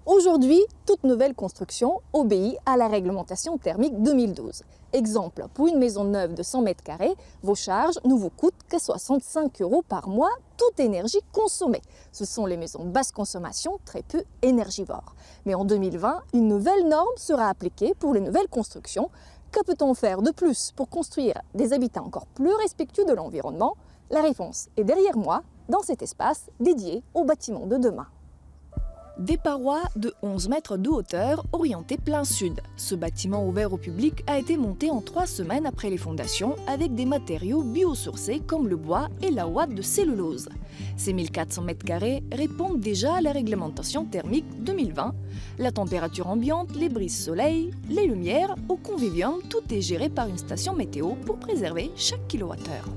Aujourd'hui, toute nouvelle construction obéit à la réglementation thermique 2012. Exemple, pour une maison neuve de 100 m², vos charges ne vous coûtent que 65 € par mois, toute énergie consommée. Ce sont les maisons basse consommation, très peu énergivores. Mais en 2020, une nouvelle norme sera appliquée pour les nouvelles constructions. Que peut-on faire de plus pour construire des habitats encore plus respectueux de l'environnement? La réponse est derrière moi, dans cet espace dédié aux bâtiments de demain. Des parois de 11 mètres de hauteur orientées plein sud. Ce bâtiment ouvert au public a été monté en 3 semaines après les fondations avec des matériaux biosourcés comme le bois et la ouate de cellulose. Ces 1400 m² répondent déjà à la réglementation thermique 2020. La température ambiante, les brises soleil, les lumières, au convivium, tout est géré par une station météo pour préserver chaque kilowattheure.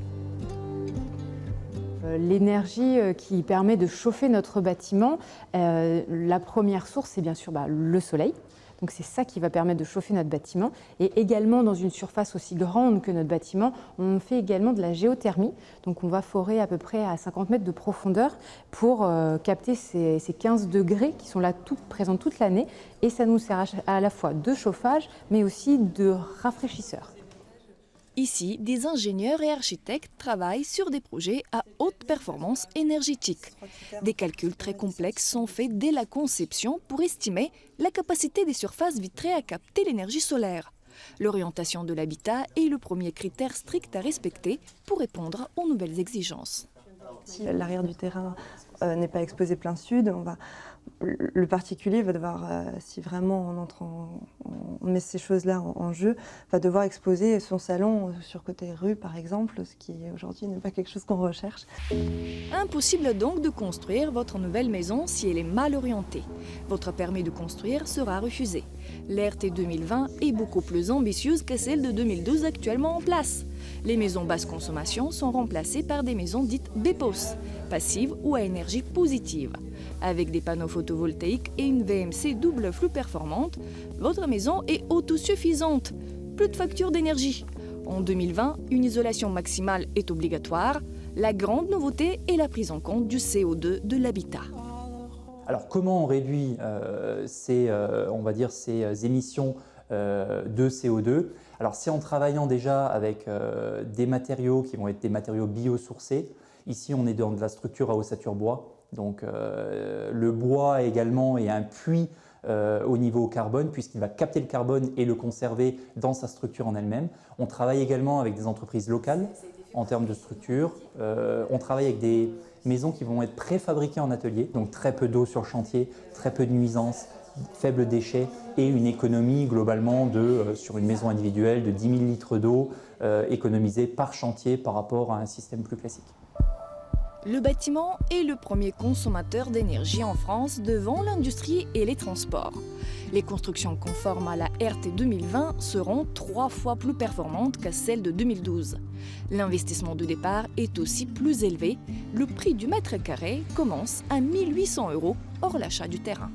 L'énergie qui permet de chauffer notre bâtiment, la première source, c'est bien sûr le soleil. Donc c'est ça qui va permettre de chauffer notre bâtiment. Et également, dans une surface aussi grande que notre bâtiment, on fait également de la géothermie. Donc on va forer à peu près à 50 mètres de profondeur pour capter ces 15 degrés qui sont là présents toute l'année. Et ça nous sert à la fois de chauffage, mais aussi de rafraîchisseur. Ici, des ingénieurs et architectes travaillent sur des projets à haute performance énergétique. Des calculs très complexes sont faits dès la conception pour estimer la capacité des surfaces vitrées à capter l'énergie solaire. L'orientation de l'habitat est le premier critère strict à respecter pour répondre aux nouvelles exigences. Si l'arrière du terrain n'est pas exposé plein sud, le particulier va devoir, si vraiment on met ces choses-là en jeu, va devoir exposer son salon sur côté rue par exemple, ce qui aujourd'hui n'est pas quelque chose qu'on recherche. Impossible donc de construire votre nouvelle maison si elle est mal orientée. Votre permis de construire sera refusé. L'RT 2020 est beaucoup plus ambitieuse que celle de 2012 actuellement en place. Les maisons basse consommation sont remplacées par des maisons dites BEPOS, passives ou à énergie positive. Avec des panneaux photovoltaïques et une VMC double flux performante, votre maison est autosuffisante. Plus de facture d'énergie. En 2020, une isolation maximale est obligatoire. La grande nouveauté est la prise en compte du CO2 de l'habitat. Alors comment on réduit ces émissions de CO2? Alors c'est en travaillant déjà avec des matériaux qui vont être des matériaux biosourcés. Ici on est dans de la structure à ossature bois. Donc le bois également est un puits au niveau carbone puisqu'il va capter le carbone et le conserver dans sa structure en elle-même. On travaille également avec des entreprises locales en termes de structure. On travaille avec des maisons qui vont être préfabriquées en atelier, donc très peu d'eau sur chantier, très peu de nuisances, faibles déchets et une économie globalement sur une maison individuelle de 10 000 litres d'eau économisée par chantier par rapport à un système plus classique. Le bâtiment est le premier consommateur d'énergie en France devant l'industrie et les transports. Les constructions conformes à la RT 2020 seront 3 fois plus performantes que celles de 2012. L'investissement de départ est aussi plus élevé. Le prix du mètre carré commence à 1 800 € hors l'achat du terrain.